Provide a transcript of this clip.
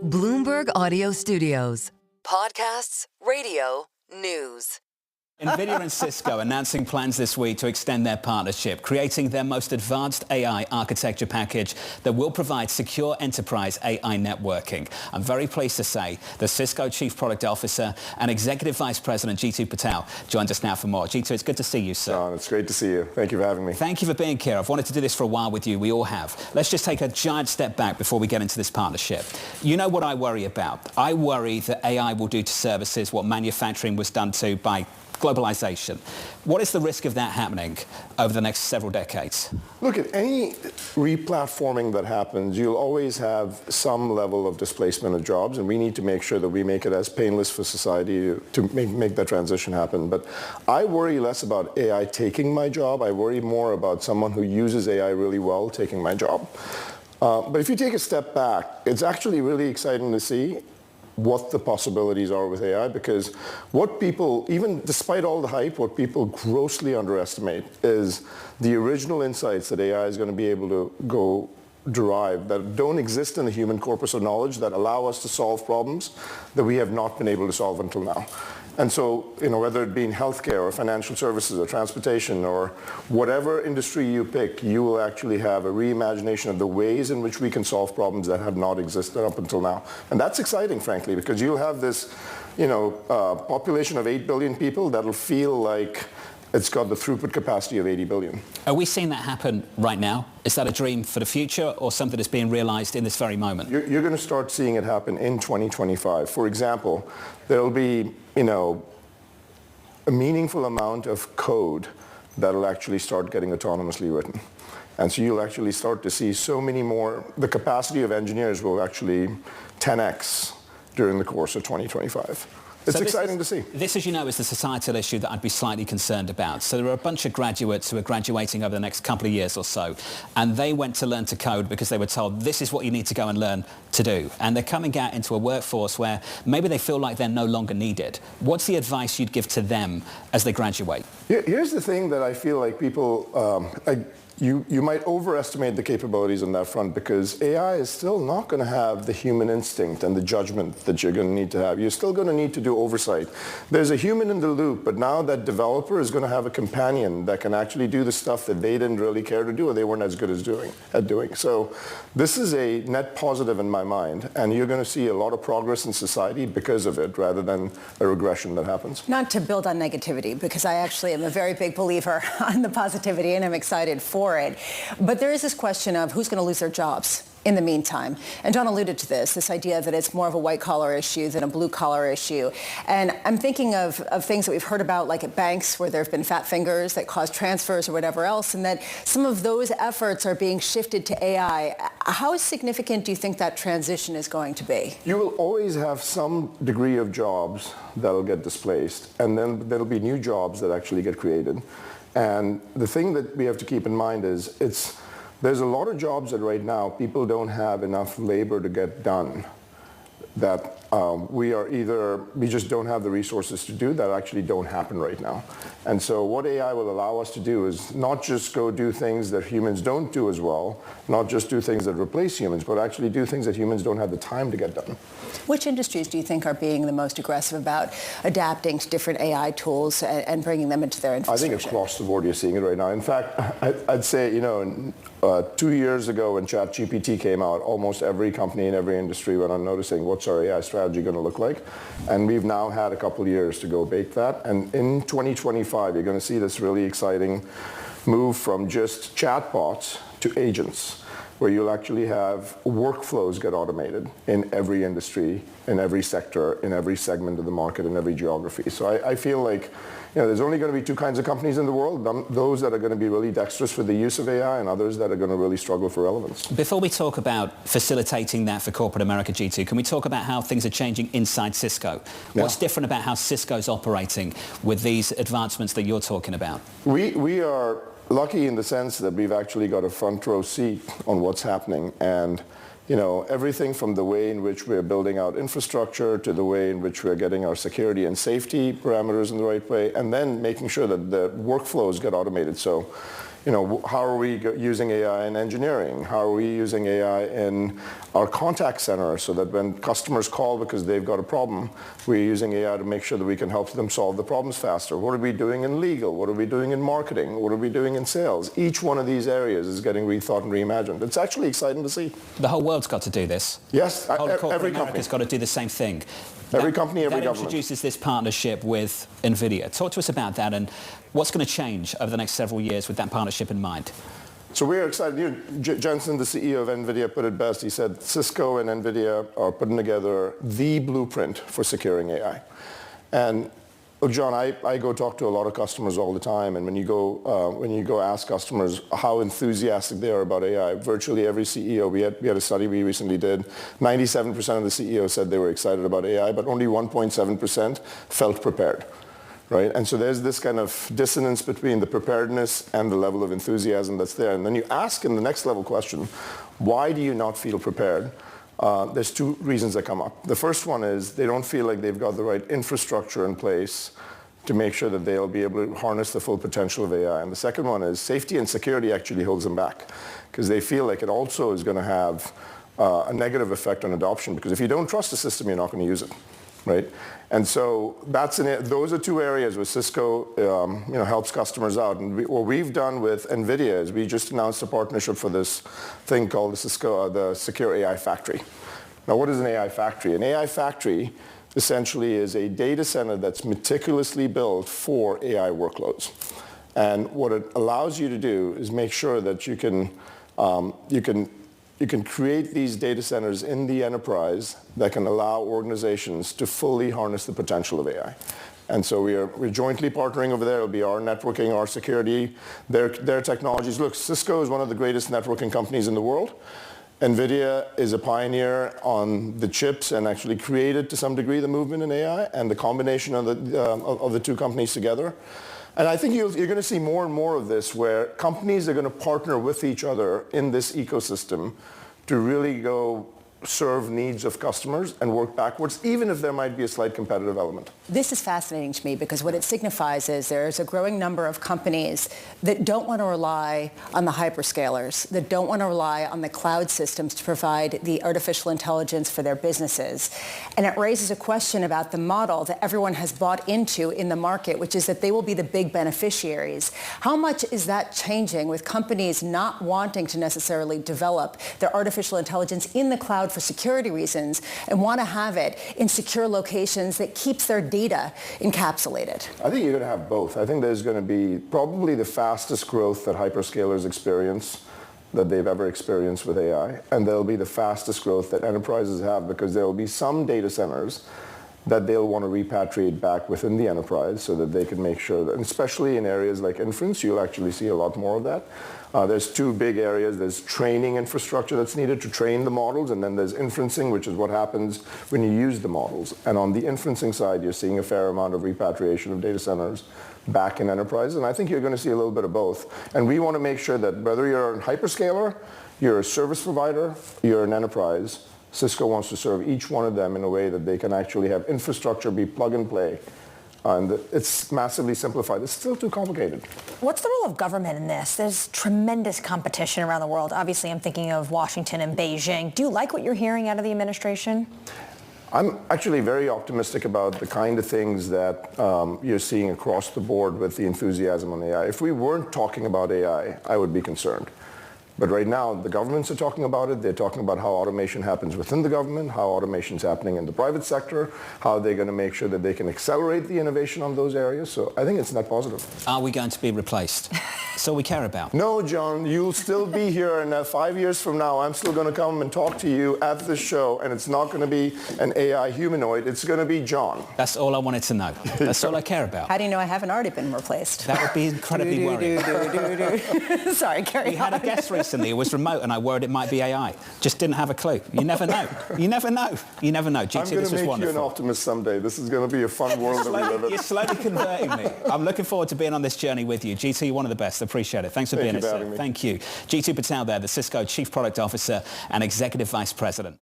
Bloomberg Audio Studios. Podcasts, radio, news. Nvidia and Cisco announcing plans this week to extend their partnership, creating their most advanced AI architecture package that will provide secure enterprise AI networking. I'm very pleased to say the Cisco Chief Product Officer and Executive Vice President Jeetu Patel joins us now for more. Jeetu, it's good to see you, sir. John, it's great to see you. Thank you for having me. Thank you for being here. I've wanted to do this for a while with you. We all have. Let's just take a giant step back before we get into this partnership. You know what I worry about? I worry that AI will do to services what manufacturing was done to by globalization. What is the risk of that happening over the next several decades? Look, at any replatforming that happens, you'll always have some level of displacement of jobs, and we need to make sure that we make it as painless for society to make that transition happen. But I worry less about AI taking my job. I worry more about someone who uses AI really well taking my job. But if you take a step back, it's actually really exciting to see what the possibilities are with AI, because what people, even despite all the hype, what people grossly underestimate is the original insights that AI is going to be able to go derive that don't exist in the human corpus of knowledge that allow us to solve problems that we have not been able to solve until now. And so, whether it be in healthcare or financial services or transportation or whatever industry you pick, you will actually have a reimagination of the ways in which we can solve problems that have not existed up until now. And that's exciting, frankly, because you'll have this, population of 8 billion people that'll feel like it's got the throughput capacity of 80 billion. Are we seeing that happen right now? Is that a dream for the future or something that's being realized in this very moment? You're going to start seeing it happen in 2025. For example, there'll be, a meaningful amount of code that'll actually start getting autonomously written. And so you'll actually start to see so many more, the capacity of engineers will actually 10x during the course of 2025. It's exciting to see. This, as you know, is the societal issue that I'd be slightly concerned about. So there are a bunch of graduates who are graduating over the next couple of years or so, and they went to learn to code because they were told this is what you need to go and learn to do. And they're coming out into a workforce where maybe they feel like they're no longer needed. What's the advice you'd give to them as they graduate? Here's the thing that I feel like people, you might overestimate the capabilities on that front, because AI is still not going to have the human instinct and the judgment that you're going to need to have. You're still going to need to do oversight. There's a human in the loop, but now that developer is going to have a companion that can actually do the stuff that they didn't really care to do or they weren't as good at doing. So this is a net positive in my mind, and you're going to see a lot of progress in society because of it, rather than a regression that happens. Not to build on negativity, because I actually am a very big believer on the positivity, and I'm excited for it. But there is this question of who's going to lose their jobs in the meantime. And John alluded to this idea that it's more of a white-collar issue than a blue-collar issue. And I'm thinking of things that we've heard about, like at banks, where there have been fat fingers that cause transfers or whatever else, and that some of those efforts are being shifted to AI. How significant do you think that transition is going to be? You will always have some degree of jobs that'll get displaced, and then there'll be new jobs that actually get created. And the thing that we have to keep in mind is there's a lot of jobs that right now people don't have enough labor to get done, that we just don't have the resources to do, that actually don't happen right now. And so what AI will allow us to do is not just go do things that humans don't do as well, not just do things that replace humans, but actually do things that humans don't have the time to get done. Which industries do you think are being the most aggressive about adapting to different AI tools and bringing them into their infrastructure? I think across the board you're seeing it right now. In fact, I'd say, 2 years ago when ChatGPT came out, almost every company in every industry went on noticing what's our AI strategy going to look like. And we've now had a couple of years to go bake that. And in 2025, you're going to see this really exciting move from just chatbots to agents, where you'll actually have workflows get automated in every industry, in every sector, in every segment of the market, in every geography. So I feel like there's only going to be two kinds of companies in the world, those that are going to be really dexterous for the use of AI and others that are going to really struggle for relevance. Before we talk about facilitating that for corporate America, Jeetu, can we talk about how things are changing inside Cisco? What's different about how Cisco's operating with these advancements that you're talking about? We are lucky in the sense that we've actually got a front row seat on what's happening. And everything from the way in which we're building out infrastructure to the way in which we're getting our security and safety parameters in the right way, and then making sure that the workflows get automated. So, how are we using AI in engineering? How are we using AI in our contact center so that when customers call because they've got a problem, we're using AI to make sure that we can help them solve the problems faster? What are we doing in legal? What are we doing in marketing? What are we doing in sales? Each one of these areas is getting rethought and reimagined. It's actually exciting to see. The whole world's got to do this. Yes, The whole of corporate every company. America's got to do the same thing. Every company, every that government. Introduces this partnership with Nvidia. Talk to us about that and what's going to change over the next several years with that partnership in mind. So we're excited. Jensen, the CEO of Nvidia, put it best. He said Cisco and Nvidia are putting together the blueprint for securing AI. And look, John, I go talk to a lot of customers all the time, and when you go ask customers how enthusiastic they are about AI, virtually every CEO, we had a study we recently did, 97% of the CEOs said they were excited about AI, but only 1.7% felt prepared. Right? And so there's this kind of dissonance between the preparedness and the level of enthusiasm that's there. And then you ask in the next level question, why do you not feel prepared? There's two reasons that come up. The first one is they don't feel like they've got the right infrastructure in place to make sure that they'll be able to harness the full potential of AI. And the second one is safety and security actually holds them back because they feel like it also is going to have a negative effect on adoption, because if you don't trust the system, you're not going to use it. Right? And so those are two areas where Cisco helps customers out. And what we've done with NVIDIA is we just announced a partnership for this thing called the Secure AI Factory. Now, what is an AI factory? An AI factory essentially is a data center that's meticulously built for AI workloads. And what it allows you to do is make sure that you can create these data centers in the enterprise that can allow organizations to fully harness the potential of AI. And so we're jointly partnering over there. It'll be our networking, our security, their technologies. Look, Cisco is one of the greatest networking companies in the world. NVIDIA is a pioneer on the chips and actually created to some degree the movement in AI, and the combination of the two companies together. And I think you're going to see more and more of this, where companies are going to partner with each other in this ecosystem to really go serve needs of customers and work backwards, even if there might be a slight competitive element. This is fascinating to me because what it signifies is there's a growing number of companies that don't want to rely on the hyperscalers, that don't want to rely on the cloud systems to provide the artificial intelligence for their businesses. And it raises a question about the model that everyone has bought into in the market, which is that they will be the big beneficiaries. How much is that changing with companies not wanting to necessarily develop their artificial intelligence in the cloud for security reasons and want to have it in secure locations that keeps their data encapsulated? I think you're going to have both. I think there's going to be probably the fastest growth that hyperscalers experience that they've ever experienced with AI. And there'll be the fastest growth that enterprises have, because there will be some data centers that they'll want to repatriate back within the enterprise so that they can make sure that, and especially in areas like inference, you'll actually see a lot more of that. There's two big areas. There's training infrastructure that's needed to train the models, and then there's inferencing, which is what happens when you use the models. And on the inferencing side, you're seeing a fair amount of repatriation of data centers back in enterprise, and I think you're going to see a little bit of both. And we want to make sure that whether you're a hyperscaler, you're a service provider, you're an enterprise, Cisco wants to serve each one of them in a way that they can actually have infrastructure be plug and play. And it's massively simplified. It's still too complicated. What's the role of government in this? There's tremendous competition around the world. Obviously, I'm thinking of Washington and Beijing. Do you like what you're hearing out of the administration? I'm actually very optimistic about the kind of things that you're seeing across the board with the enthusiasm on AI. If we weren't talking about AI, I would be concerned. But right now, the governments are talking about it. They're talking about how automation happens within the government, how automation's happening in the private sector, how they're going to make sure that they can accelerate the innovation on those areas. So I think it's net positive. Are we going to be replaced? That's all we care about. No, John, you'll still be here, and 5 years from now, I'm still going to come and talk to you at this show, and it's not going to be an AI humanoid. It's going to be John. That's all I wanted to know. That's all I care about. How do you know I haven't already been replaced? That would be incredibly worrying. Sorry, carry on. We had a guest recently. It was remote, and I worried it might be AI. Just didn't have a clue. You never know. You never know. You never know. Jeetu, this was wonderful. I'm going to make you an optimist someday. This is going to be a fun world that we live in. You're slowly converting me. I'm looking forward to being on this journey with you. Jeetu, you're one of the best. Appreciate it. Thanks for being here. Thank you. Jeetu Patel there, the Cisco Chief Product Officer and Executive Vice President.